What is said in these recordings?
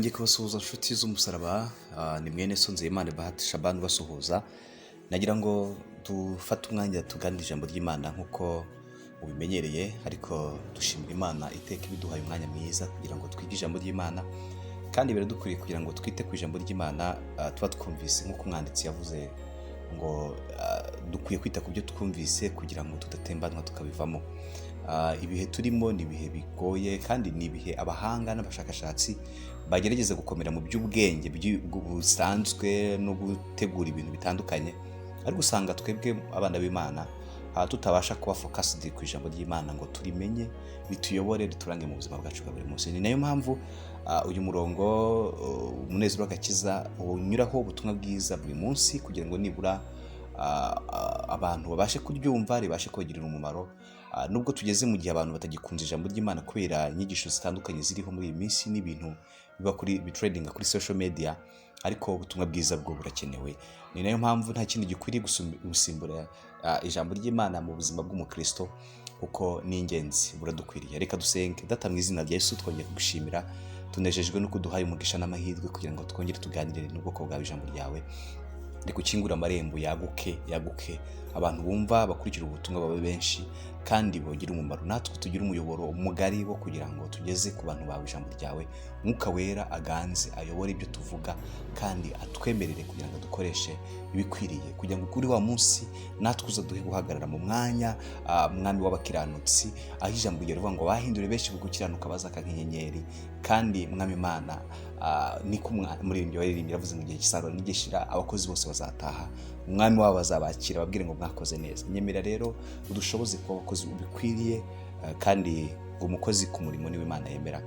nongeye kubasuhuza nshuti z'umusaraba. Ni mwene so Nzeyimana Bahati Shaban basuhuza. Nagira ngo dufate umwanya tuganire ijambo ry'Imana nk'uko ubimenyereye, ariko dushimira Imana iteka ibiduhaye umwanya mwiza kugira ngo twige ijambo ry'Imana, kandi biradukwiriye kugira ngo twite ku ijambo ry'Imana. Tuba twumvise nk'uko umwanditsi yavuze ngo dukwiye kwita ku byo twumvise kugira ngo tudatembanwa tukabivamo. Ibihe turimo ni ibihe bigoye, kandi ni ibihe abahanga n'abashakashatsi bagerageza gukomera mu by'ubwenge busanzwe no gutegura ibintu bitandukanye, ariko usanga twebwe abana b'Imana tutabasha kuba focused ku ijambo ry'Imana ngo turimenye, bituyobore, riturange mu buzima bwacu bwa buri munsi. Ni nayo mpamvu uyu murongo umunezero w'agakiza unyuraho ubutumwa bwiza buri munsi, kugira ngo nibura abantu babashe kuryumva, ribashe kubagirira umumaro. Nubwo tugeze mu gihe abantu batagikunze ijambo ry'Imana kubera inyigisho zitandukanye ziriho muri iyi minsi n'ibintu biba kuri bitradinga kuri social media, ariko ubutumwa bwiza bwo burakenewe. Ni nayo mpamvu nta kindi gikwiriye gusimbura ijambo ry'Imana mu buzima bw'umukristo, kuko ni ingenzi, buradukwiriye. Reka dusenge. Data, mu izina rya Yesu twongeye kugushimira, tunejejwe no kuduhaye umugisha n'amahirwe kugira ngo twongere tuganire n'ubwoko bwawe ijambo ryawe. Reka ukingure amarembo yaguke, abantu bumva bakurikira ubutumwa babe benshi kandi bogire umumaro. Natwe tugire umuyoboro mugari wo kugira ngo tugeze ku bantu bawe ijambo ryawe. Mwuka wera aganze, ayobore ibyo tuvuga, kandi atwemerere kugira ngo dukoreshe ibikwiriye, kugira ngo kuri wa munsi natwe uzaduhe guhagarara mu mwanya mwami w'abakiranutsi, aho ijambo ryawe rivuga ngo bahindure benshi ku gukiranuka bazaka nk'inyenyeri. Kandi mwami Imana, niko umuririmbyi waririmbye yavuze mu gihe cy'isarura n'igishira abakozi bose bazataha, umwami wabo bazabakira babwire ngo mwakoze neza. Nyemera rero udushoboze kuba abakozi ubikwiriye, kandi umukozi ku murimo niwe Imana yemera.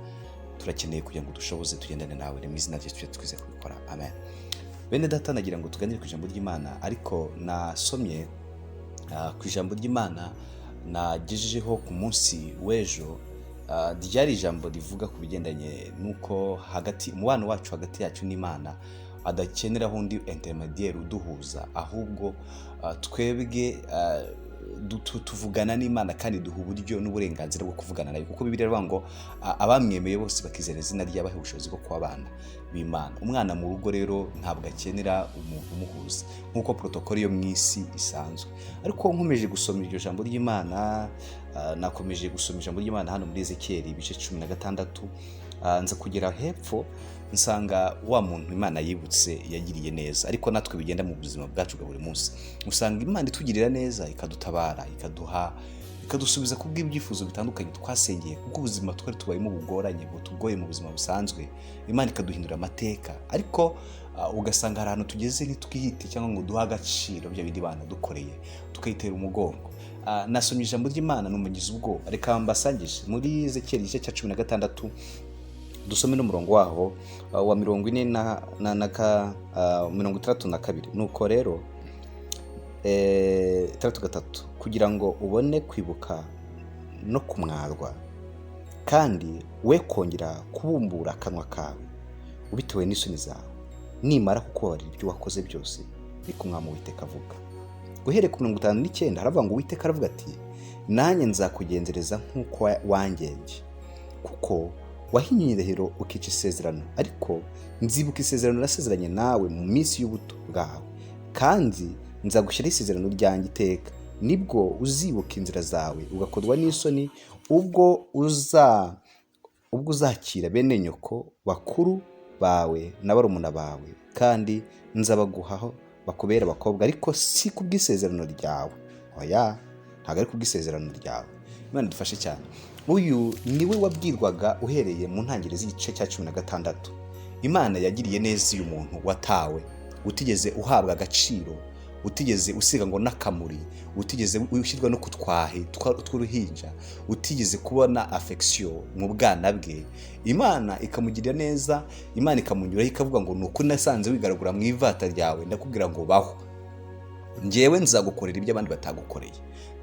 Turakeneye kugira ngo dushoboze tugendane nawe, mu izina rye twize kubikora, amen. Bene data, nagira ngo tuganire ku ijambo ry'Imana, ariko nasomye ku ijambo ry'Imana nagejejeho ku munsi w'ejo. Ryari ijambo rivuga ku bigendanye nuko umubano wacu hagati yacu n'Imana adakeneraho undi intermediaire uduhuza, ahubwo twebwe tuvugana n'Imana kandi duha uburyo n'uburenganzira bwo kuvugana nayo, kuko Bibiliya iravuga ngo abamwemeye bose bakizera izina rye yabaha ubushobozi bwo kuba abana b'Imana. Umwana mu rugo rero ntabwo akenera umuntu umuhuza nk'uko protokoli yo mu isi isanzwe. Ariko nkomeje gusoma iryo jambo ry'Imana, nakomeje gusoma ijambo ry'Imana hano muri Ezekiyeli ibice 16, nza kugera hepfo nsanga wa muntu Imana yibutse yagiriye neza. Ariko natwe bigenda mu buzima bwacu bwa buri munsi, usanga Imana itugirira neza, ikadutabara, ikadusubiza ku bw'ibyifuzo bitandukanye twasengeye, kuko ubuzima twari tubayemo bugoranye, butugoye mu buzima busanzwe. Imana ikaduhindura amateka, ariko ugasanga hari ahantu tugeze ntitwihite cyangwa ngo duhe agaciro bya bindi Imana dukoreye, tukayitera umugongo. Nasomye ijambo ry'Imana numugize ubwo, reka mbasangije muri Ezekiyeli igice cya 16, dusome n'umurongo waho wa 42. Nuko rero 33, kugira ngo ubone kwibuka no kumwarwa, kandi we kongera kubumbura akanwa kawe ubitewe n'isoni zawe, nimara kukubabarira ibyo wakoze byose, niko Umwami Uwiteka avuga. Guhereye ku 59 haravuga ngo Uwiteka aravuga ati, nanjye nzakugenzereza nk'uko wangenje, kuko wahinyuye indahiro ukica isezerano, ariko nzibuka isezerano nasezeranye nawe mu minsi y'ubuto bwawe, kandi nzagushyiraho isezerano ryanjye iteka. Nibwo uzibuka inzira zawe ugakorwa n'isoni, ubwo uzakira bene nyoko bakuru bawe na barumuna bawe, kandi nzabaguhaho bakubera abakobwa, ariko si kubw'isezerano ryawe. Oya, ntabwo ari kubw'isezerano ryawe. Imana dufashe cyane. Uyu niwe wabwirwaga uhereye mu ntangiriro z'igice cya 16. Imana yagiriye neza uyu muntu watawe, utigeze uhabwa agaciro, utigeze usiga ngo n'akamuri, utigeze ushyirwa no kutwahe tw'uruhinja, utigeze kubona affection mu bwana bwe. Imana ikamugirira neza, Imana ikamunyuraho ikavuga ngo nuko nasanze wigaragura mu ivata ryawe, ndakubwira ngo baho, njyewe nzagukorera ibyo abandi batagukoreye,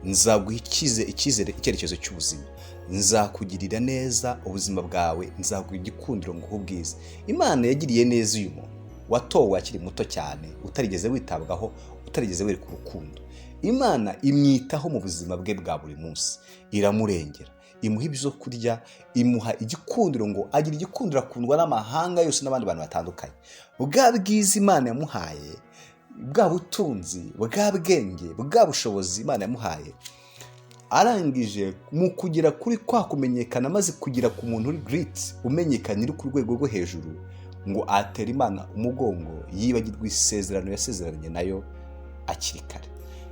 nzaguha icyizere, icyerekezo cy'ubuzima, nzakugirira neza ubuzima bwawe, nzaguha igikundiro ngo ubwiza. Imana yagiriye neza uyu muntu watowe akiri muto cyane, utarigeze witabwaho, utarigeze wereka urukundo. Imana imwitaho mu buzima bwe bwa buri munsi, iramurengera, imuha ibyo kurya, imuha igikundiro, ngo agira igikundiro akundwa n'amahanga yose n'abandi bantu batandukanye. Bwa bwiza Imana yamuhaye, bwa butunzi, bwa bwenge, bwa bushobozi Imana yamuhaye, arangije mu kugera kuri kwa kumenyekana, maze kugera ku muntu uri great, umenyekanye, uri ku rwego rwo hejuru, ngo atera Imana umugongo, yibagirwa isezerano yasezeranye nayo akiri kare.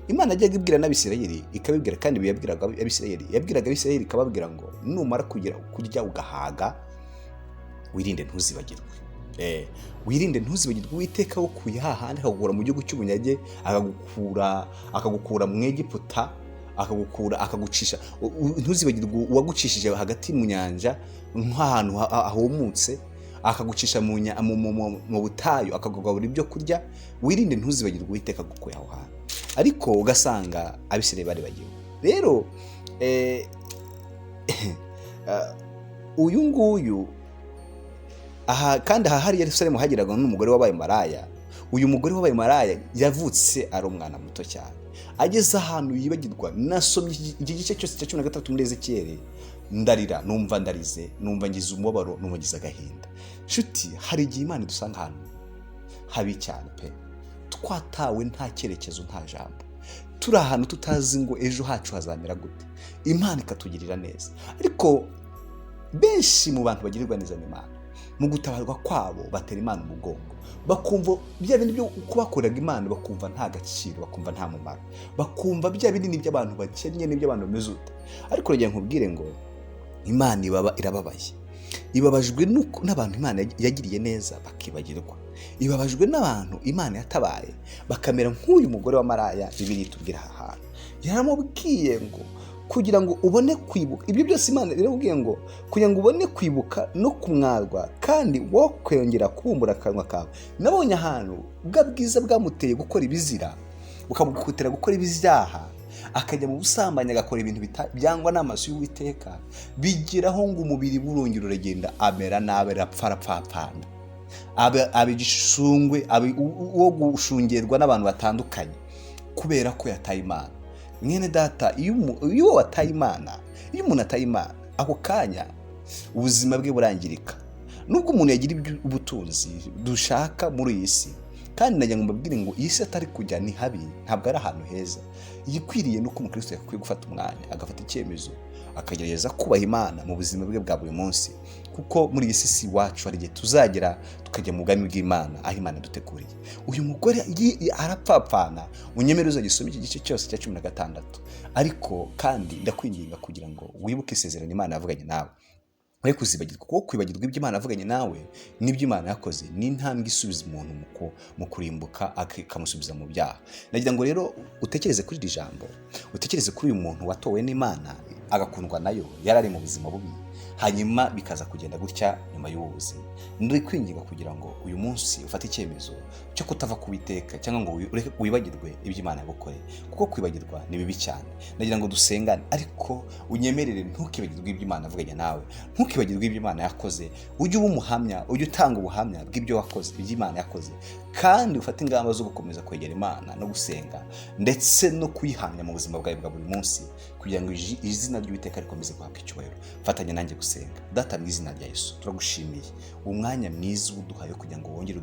Imana yajyaga ibwira n'Abisirayeli ikabibwira, kandi yabwiraga Abisirayeli ikababwira ngo numara kurya ugahaga, wirinde ntuzibagirwe. Wirinde ntuzibagirwe Uwiteka wukuye hahandi akagukura mu gihugu cy'ubunyage, akagukura mu Egiputa, akagucisha. Ntuzibagirwe uwagucishije hagati mu nyanja nk'ahantu ahumutse, akagucisha mu butayu, akakugaburira ibyo kurya. Wirinde ntuzibagirwe Uwiteka agukuye aho hantu. Ariko ugasanga Abisirayeli bari bagiwe. Rero uyu nguyu kandi aha hari Yerusalemu hagiraga n'umugore wabaye maraya. Uyu mugore wabaye maraya yavutse ari umwana muto cyane, ageze ahantu yibagirwa. Nasomye iki gice cyose cya 13 muri Ezekiyeli, ndarira, numva ndarize, numva ngize umubabaro, numva ngize agahinda. Nshuti, hari igihe Imana idusanga ahantu habi cyane pe, twatawe nta cyerekezo, nta jambo, turi ahantu tutazi ngo ejo hacu hazamera gute. Imana ikatugirira neza. Ariko benshi mu bantu bagirirwa neza n'Imana, mu gutabarwa kwabo batera Imana umugongo, bakumva bya bindi byo kubakorera Imana, bakumva nta gaciro, bakumva nta mumaro, bakumva bya bindi ni by'abantu bakennye, ni by'abantu bameze ute. Ariko rege nkubwire ngo Imana irababaye, ibabajwe n'abantu Imana yagiriye neza bakibagirwa, ibabajwe n'abantu Imana yatabaye bakamera nk'uyu mugore wa maraya. Bibiliya itubwira aha hantu, yaramubwiye ngo kugira ngo ubone kwibuka ibyo byose, Imana iramubwiye ngo kugira ngo ubone kwibuka no kumwarwa, kandi wo kwongera kubumbura akanwa kawe. Nabonye ahantu bwa bwiza bwamuteye gukora ibizira, bukamukutira gukora ibyaha, akajya mu busambanyi, agakora ibintu byangwa n'amaso y'Uwiteka, bigiraho ngo umubiri burongera uragenda amera nabi, arapfapfana, aba igishungwe, uwo gushungerwa n'abantu batandukanye, kubera ko yataye Imana. Mwene data, iyo wataye Imana, iyo umuntu ataye Imana, ako kanya ubuzima bwe burangirika. Nubwo umuntu yagira ubutunzi dushaka muri iyi si, kandi najya ngo mbabwire ngo iyi si atari kujya ni habi, ntabwo ari ahantu heza. Igikwiriye nuko umukristo yakwiye gufata umwanya, agafata icyemezo, akagerageza kubaha Imana mu buzima bwe bwa buri munsi, kuko muri iyi si wacu hari igihe tuzagera tukajya mu bwami bw'Imana, aho Imana duteguriye. Uyu mugore arapfapfana, unyemere uzagisoma iki gice cyose cya 16. Ariko kandi ndakwinginga kugira ngo wibuke isezerano Imana yavuganye nawe, we kuzibagirwa, kuko kwibagirwa ibyo Imana yavuganye nawe n'ibyo Imana yakoze ni intambwe isubiza umuntu mu kurimbuka, akamusubiza mu byaha. Nagira ngo rero utekereze kuri iri jambo, utekereze kuri uyu muntu watowe n'Imana agakundwa nayo, yarari mu buzima bubi, hanyuma bikaza kugenda gutya nyuma y'ubu buzima. Ndi kwinginga kugira ngo uyu munsi ufate icyemezo cyo kutava kubiteka, cyangwa ngo wibagirwe ibyo Imana yagukoreye, kuko kwibagirwa ni bibi cyane. Nagira ngo dusengane, ariko unyemerere ntukibagirwe ibyo Imana yavuganye nawe, ntukibagirwe ibyo Imana yakoze. Ujye uba umuhamya, ujye utanga ubuhamya bw'ibyo wakoze, ibyo Imana yakoze, kandi ufate ingamba zo gukomeza kwegera Imana no gusenga, ndetse no kuyihamya mu buzima bwawe bwa buri munsi, kugira ngo izina ry'Uwiteka rikomeze guhabwa icyubahiro. Fatanya nanjye gusenga. Data, mu izina rya Yesu turagushimiye umwanya mwiza uduhaye kugira ngo wongere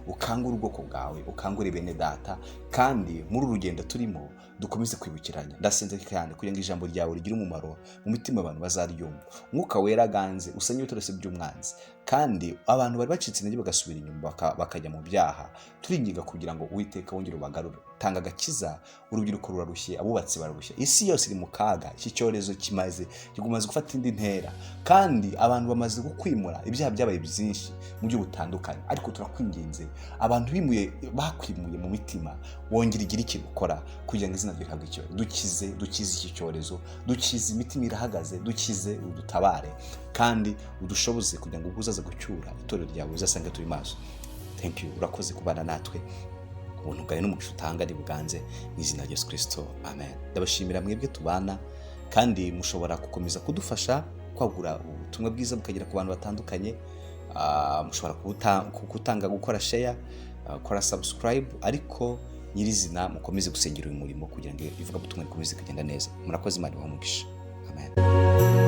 ukangure ubwoko bwawe, ukangure bene data, kandi muri uru rugendo turimo dukomeze kwibukiranya. Ndasenze kandi kugira ngo ijambo ryawe rigire umumaro mu mitima abantu bazaryumva. Umwuka wera aganze usanye ibitoroshye by'umwanzi, kandi abantu bari bacitse intege bagasubira inyuma bakajya mu byaha. Turinginga kugira ngo Uwiteka wongere ubagarure. Tanga agakiza, urubyiruko rurarushye, abubatsi bararushye, isi yose iri mu kaga. Iki cyorezo kimaze gufata indi ntera, kandi abantu bamaze gukwimura, ibyaha byabaye byinshi mu buryo butandukanye. Ariko turakwinginze, abantu bakwimuye mu mitima, wongere igira ikintu ukora kugira ngo izina ryawe rihabwe icyubahiro. Dukize iki cyorezo, dukize imitima irahagaze, dukize, udutabare, kandi udushoboze kugira ngo uzaza gucyura itorero ryawe uzasanga turi maso. Thank you, urakoze kubana natwe. Ubuntu bwawe n'umugisha utanga ni buganze mu izina rya Yesu Kristo, amen. Ndabashimira mwebwe tubana, kandi mushobora gukomeza kudufasha kwagura ubutumwa bwiza bukagera ku bantu batandukanye. Mushobora kutanga, gukora share, gukora subscribe, ariko nyirizina mukomeze gusengera uyu murimo kugira ngo ivuga butumwa rikomeze kugenda neza. Murakoze, Imana ibahe umugisha. amen.